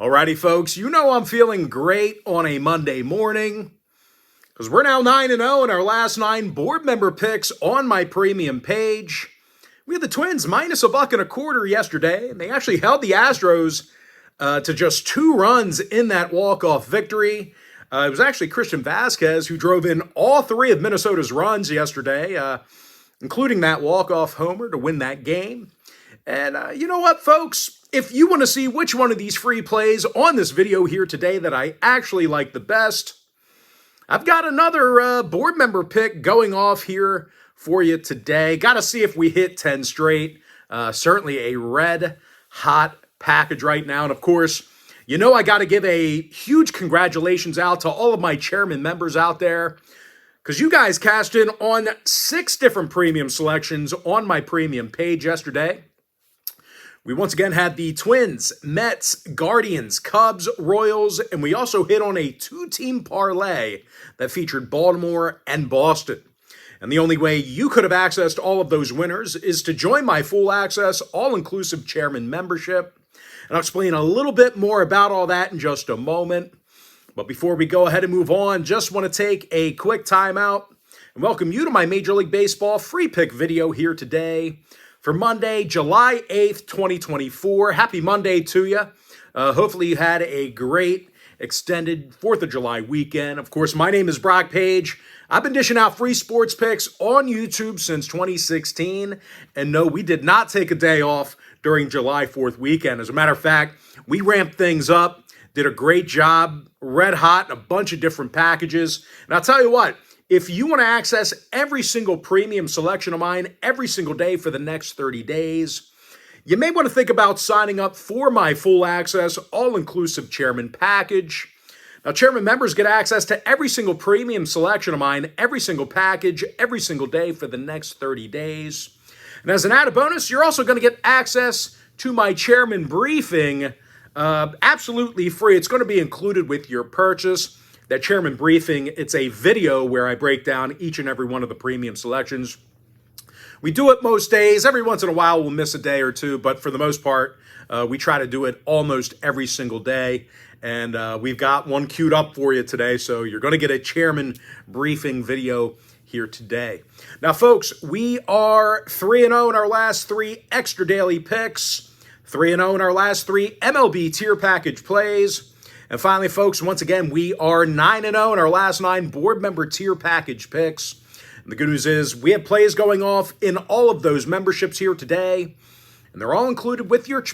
Alrighty, folks, you know I'm feeling great on a Monday morning because we're now 9-0 in our last 9 board member picks on my premium page. We had the Twins minus $1.25 yesterday, and they actually held the Astros to just 2 runs in that walk-off victory. It was actually Christian Vasquez who drove in all 3 of Minnesota's runs yesterday, including that walk-off homer to win that game. And you know what, folks? If you want to see which one of these free plays on this video here today that I actually like the best, I've got another board member pick going off here for you today. Got to see if we hit 10 straight. Certainly a red-hot package right now. And, of course, you know I got to give a huge congratulations out to all of my chairman members out there because you guys cashed in on 6 different premium selections on my premium page yesterday. We once again had the Twins, Mets, Guardians, Cubs, Royals, and we also hit on a 2-team parlay that featured Baltimore and Boston. And the only way you could have accessed all of those winners is to join my full access, all-inclusive chairman membership. And I'll explain a little bit more about all that in just a moment. But before we go ahead and move on, just want to take a quick time out and welcome you to my Major League Baseball free pick video here today. For Monday, July 8th, 2024. Happy Monday to you. Hopefully you had a great extended 4th of July weekend. Of course, my name is Brock Page. I've been dishing out free sports picks on YouTube since 2016. And no, we did not take a day off during July 4th weekend. As a matter of fact, we ramped things up, did a great job, red hot, a bunch of different packages. And I'll tell you what, if you want to access every single premium selection of mine every single day for the next 30 days, you may want to think about signing up for my full access, all-inclusive chairman package. Now, chairman members get access to every single premium selection of mine, every single package, every single day for the next 30 days. And as an added bonus, you're also going to get access to my chairman briefing absolutely free. It's going to be included with your purchase. That chairman briefing, it's a video where I break down each and every one of the premium selections. We do it most days. Every once in a while, we'll miss a day or two, but for the most part, we try to do it almost every single day. And we've got one queued up for you today, so you're going to get a chairman briefing video here today. Now, folks, we are 3-0 in our last 3 extra daily picks, 3-0 in our last 3 MLB tier package plays. And finally, folks, once again, we are 9-0 in our last 9 board member tier package picks. And the good news is we have plays going off in all of those memberships here today. And they're all included with your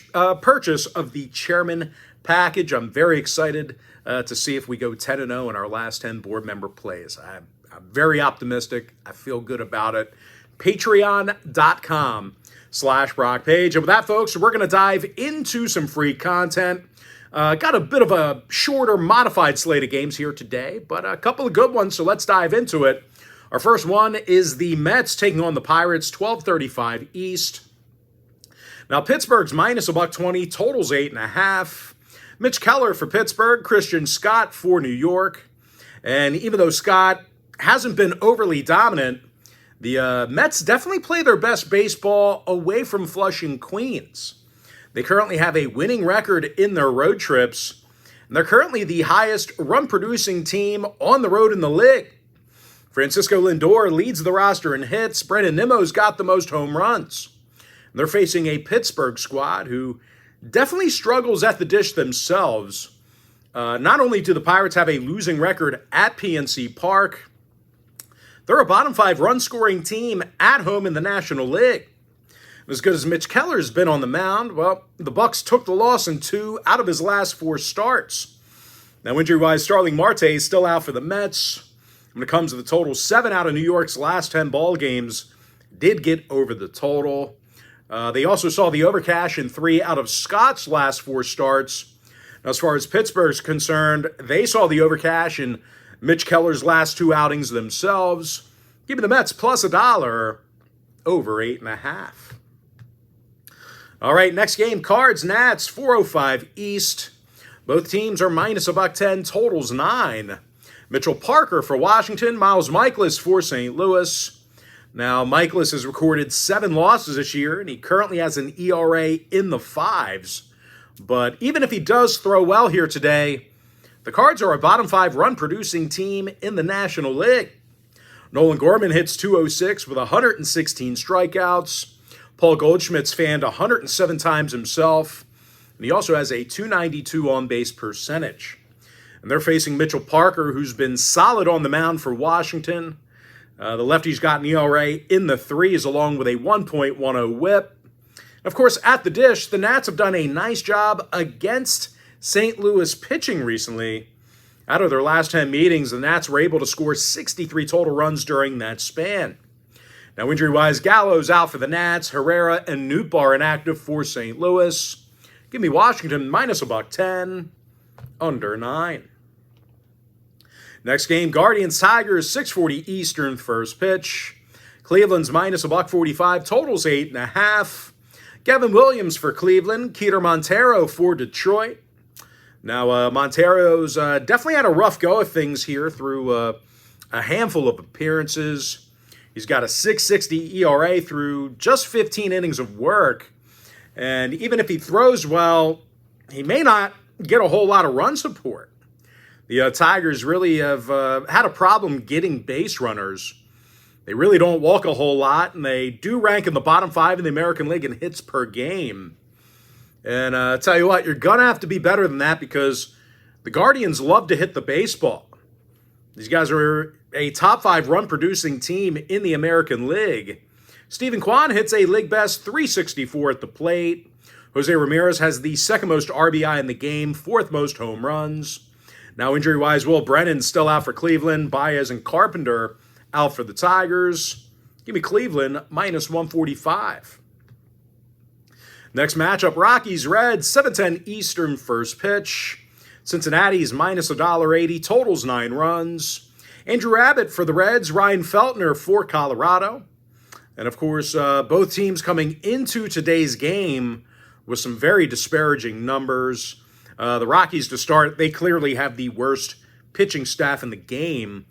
purchase of the chairman package. I'm very excited to see if we go 10-0 in our last 10 board member plays. I'm very optimistic. I feel good about it. Patreon.com/BrockPage. And with that, folks, we're going to dive into some free content. Got a bit of a shorter, modified slate of games here today, but a couple of good ones, so let's dive into it. Our first one is the Mets taking on the Pirates, 12:35 East. Now, Pittsburgh's minus $1.20, totals 8.5. Mitch Keller for Pittsburgh, Christian Scott for New York. And even though Scott hasn't been overly dominant, the Mets definitely play their best baseball away from Flushing, Queens. They currently have a winning record in their road trips, and they're currently the highest run-producing team on the road in the league. Francisco Lindor leads the roster in hits. Brandon Nimmo's got the most home runs. And they're facing a Pittsburgh squad who definitely struggles at the dish themselves. Not only do the Pirates have a losing record at PNC Park, they're a bottom 5 run-scoring team at home in the National League. As good as Mitch Keller's been on the mound, well, the Bucks took the loss in 2 out of his last 4 starts. Now, injury-wise, Starling Marte is still out for the Mets. When it comes to the total, 7 out of New York's last 10 ball games did get over the total. They also saw the overcash in 3 out of Scott's last 4 starts. Now, as far as Pittsburgh's concerned, they saw the overcash in Mitch Keller's last 2 outings themselves. Give me the Mets plus $1 over 8.5. All right, next game, Cards, Nats, 4:05 East. Both teams are minus $1.10, totals 9. Mitchell Parker for Washington, Miles Mikolas for St. Louis. Now, Mikolas has recorded 7 losses this year, and he currently has an ERA in the 5s. But even if he does throw well here today, the Cards are a bottom 5 run-producing team in the National League. Nolan Gorman hits .206 with 116 strikeouts. Paul Goldschmidt's fanned 107 times himself. And he also has a .292 on-base percentage. And they're facing Mitchell Parker, who's been solid on the mound for Washington. The lefty's got an ERA in the 3s along with a 1.10 whip. Of course, at the dish, the Nats have done a nice job against St. Louis pitching recently. Out of their last 10 meetings, the Nats were able to score 63 total runs during that span. Now, injury-wise, Gallo's out for the Nats. Herrera and Nootbaar inactive for St. Louis. Give me Washington minus $1.10, under 9. Next game, Guardians-Tigers, 6:40 Eastern, first pitch. Cleveland's minus $1.45, totals 8.5. Gavin Williams for Cleveland, Keter Montero for Detroit. Now, Montero's definitely had a rough go of things here through a handful of appearances. He's got a .660 ERA through just 15 innings of work. And even if he throws well, he may not get a whole lot of run support. The Tigers really have had a problem getting base runners. They really don't walk a whole lot, and they do rank in the bottom 5 in the American League in hits per game. And I tell you what, you're going to have to be better than that because the Guardians love to hit the baseball. These guys are a top 5 run-producing team in the American League. Stephen Kwan hits a league-best .364 at the plate. Jose Ramirez has the second most RBI in the game, 4th most home runs. Now, injury-wise, Will Brennan still out for Cleveland. Baez and Carpenter out for the Tigers. Give me Cleveland minus 145. Next matchup, Rockies-Reds, 7:10 Eastern, first pitch. Cincinnati's minus $1.80, totals 9 runs. Andrew Abbott for the Reds, Ryan Feltner for Colorado. And, of course, both teams coming into today's game with some very disparaging numbers. The Rockies, to start, they clearly have the worst pitching staff in the game.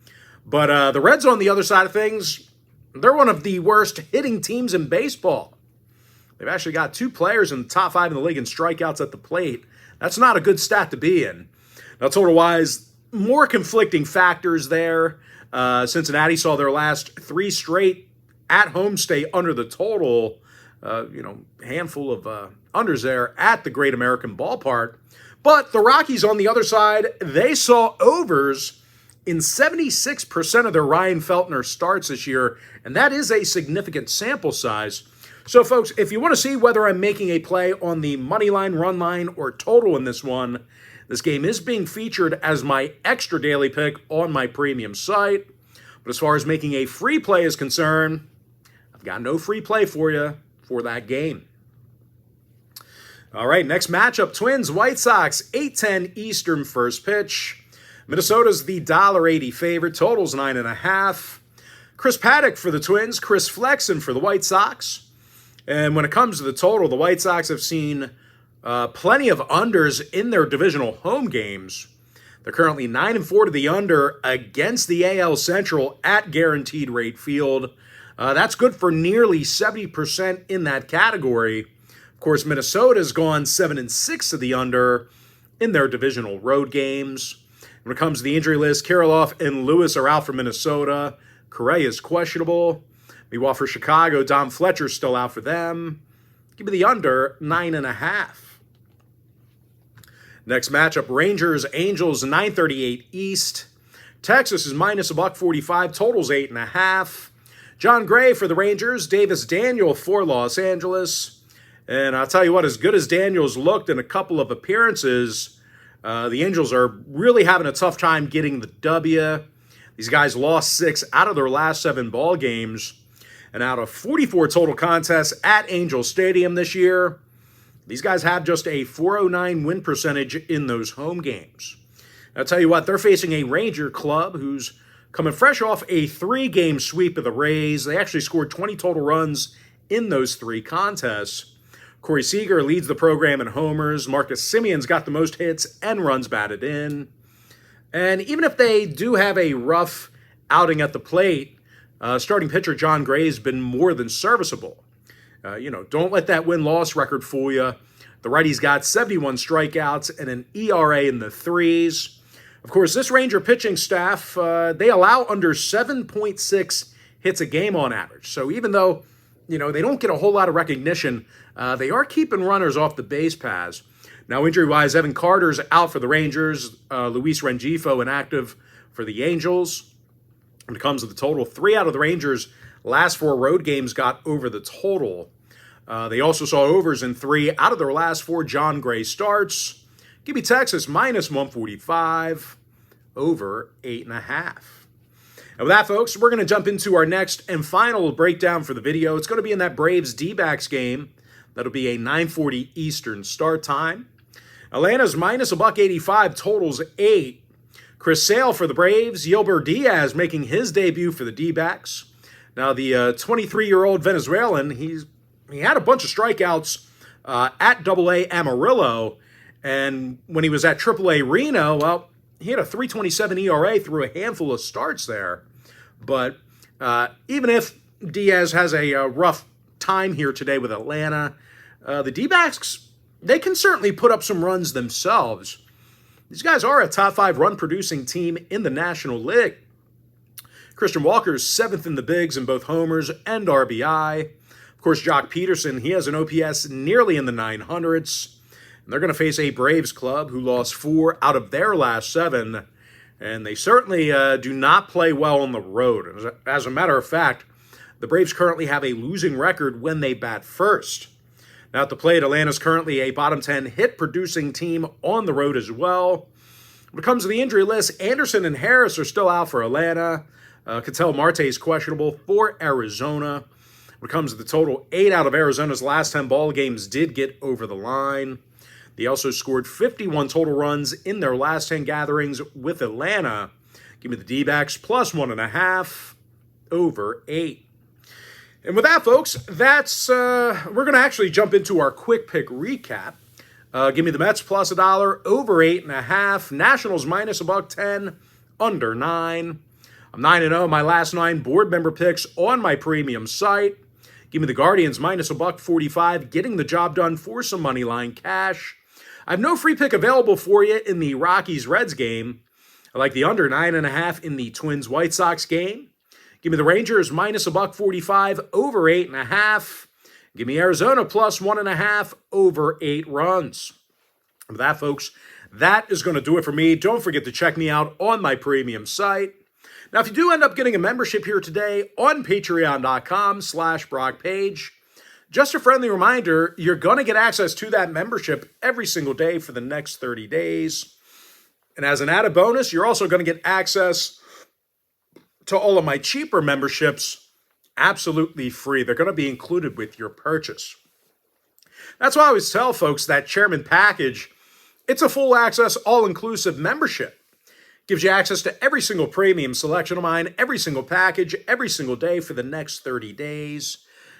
But the Reds, on the other side of things, they're one of the worst hitting teams in baseball. They've actually got 2 players in the top 5 in the league in strikeouts at the plate. That's not a good stat to be in. Now, total-wise, more conflicting factors there. Cincinnati saw their last 3 straight at-home stay under the total. Handful of unders there at the Great American Ballpark. But the Rockies, on the other side, they saw overs in 76% of their Ryan Feltner starts this year, and that is a significant sample size. So, folks, if you want to see whether I'm making a play on the money line, run line, or total in this one, this game is being featured as my extra daily pick on my premium site. But as far as making a free play is concerned, I've got no free play for you for that game. All right, next matchup, Twins-White Sox, 8:10 Eastern, first pitch. Minnesota's the $1.80 favorite, totals 9.5. Chris Paddock for the Twins, Chris Flexen for the White Sox. And when it comes to the total, the White Sox have seen plenty of unders in their divisional home games. They're currently 9-4 to the under against the AL Central at Guaranteed Rate Field. That's good for nearly 70% in that category. Of course, Minnesota's gone 7-6 to the under in their divisional road games. When it comes to the injury list, Kirilloff and Lewis are out for Minnesota. Correa is questionable. Meanwhile, for Chicago, Dom Fletcher's still out for them. Give me the under, 9.5. Next matchup, Rangers-Angels, 9:38 East. Texas is minus $1.45, totals 8.5. John Gray for the Rangers, Davis Daniel for Los Angeles. And I'll tell you what, as good as Daniels looked in a couple of appearances, the Angels are really having a tough time getting the W. These guys lost 6 out of their last 7 ball games. And out of 44 total contests at Angel Stadium this year, these guys have just a .409 win percentage in those home games. I'll tell you what, they're facing a Ranger club who's coming fresh off a 3-game sweep of the Rays. They actually scored 20 total runs in those 3 contests. Corey Seager leads the program in homers. Marcus Simeon's got the most hits and runs batted in. And even if they do have a rough outing at the plate, starting pitcher John Gray has been more than serviceable. Don't let that win-loss record fool you. The righty's got 71 strikeouts and an ERA in the threes. Of course, this Ranger pitching staff, they allow under 7.6 hits a game on average. So even though, they don't get a whole lot of recognition, they are keeping runners off the base paths. Now, injury-wise, Evan Carter's out for the Rangers. Luis Rengifo inactive for the Angels. When it comes to the total, 3 out of the Rangers' last 4 road games got over the total. They also saw overs in 3 out of their last 4 John Gray starts. Give me Texas minus 145, over 8.5. And with that, folks, we're going to jump into our next and final breakdown for the video. It's going to be in that Braves D-backs game. That'll be a 9:40 Eastern start time. Atlanta's minus $1.85, totals 8. Chris Sale for the Braves. Yelber Diaz making his debut for the D-backs. Now, the 23-year-old Venezuelan, he had a bunch of strikeouts at AA Amarillo, and when he was at AAA Reno, well, he had a 3.27 ERA through a handful of starts there. But even if Diaz has a rough time here today with Atlanta, the D-backs, they can certainly put up some runs themselves. These guys are a top 5 run-producing team in the National League. Christian Walker's 7th in the bigs in both homers and RBI. Of course, Jock Peterson, he has an OPS nearly in the 900s. And they're going to face a Braves club who lost 4 out of their last 7. And they certainly do not play well on the road. As a matter of fact, the Braves currently have a losing record when they bat first. Now at the plate, Atlanta's currently a bottom 10 hit-producing team on the road as well. When it comes to the injury list, Anderson and Harris are still out for Atlanta. Ketel Marte is questionable for Arizona. When it comes to the total, 8 out of Arizona's last 10 ball games did get over the line. They also scored 51 total runs in their last 10 gatherings with Atlanta. Give me the D-backs plus 1.5, over 8. And with that, folks, that's we're going to actually jump into our quick pick recap. Give me the Mets plus $1, over 8.5. Nationals minus $1.10, under 9. I'm 9-0 my last 9 board member picks on my premium site. Give me the Guardians minus $1.45, getting the job done for some money line cash. I have no free pick available for you in the Rockies-Reds game. I like the under 9.5 in the Twins-White Sox game. Give me the Rangers minus $1.45, over 8.5. Give me Arizona plus 1.5, over 8 runs. With that, folks, that is going to do it for me. Don't forget to check me out on my premium site. Now, if you do end up getting a membership here today on patreon.com/BrockPage, just a friendly reminder, you're going to get access to that membership every single day for the next 30 days. And as an added bonus, you're also going to get access to all of my cheaper memberships absolutely free. They're going to be included with your purchase. That's why I always tell folks that Chairman package, it's a full access, all-inclusive membership. Gives you access to every single premium selection of mine, every single package, every single day for the next 30 days.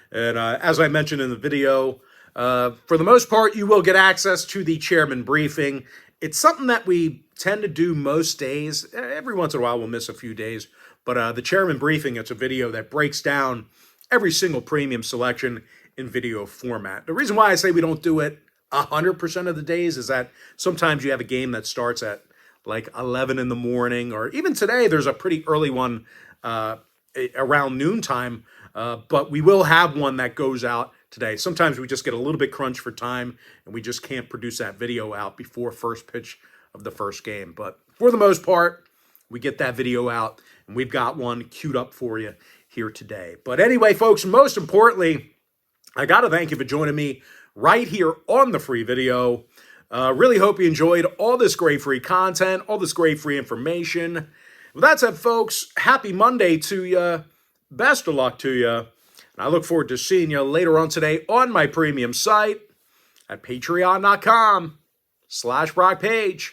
And as I mentioned in the video, for the most part, you will get access to the Chairman briefing. It's something that we tend to do most days. Every once in a while, we'll miss a few days. But the Chairman briefing, it's a video that breaks down every single premium selection in video format. The reason why I say we don't do it 100% of the days is that sometimes you have a game that starts at like 11 in the morning, or even today there's a pretty early one around noontime, but we will have one that goes out today. Sometimes we just get a little bit crunched for time and we just can't produce that video out before first pitch of the first game. But for the most part, we get that video out and we've got one queued up for you here today. But anyway, folks, most importantly, I got to thank you for joining me right here on the free video. Really hope you enjoyed all this great free content, all this great free information. With that said, folks, happy Monday to you. Best of luck to you. And I look forward to seeing you later on today on my premium site at patreon.com/BrockPage.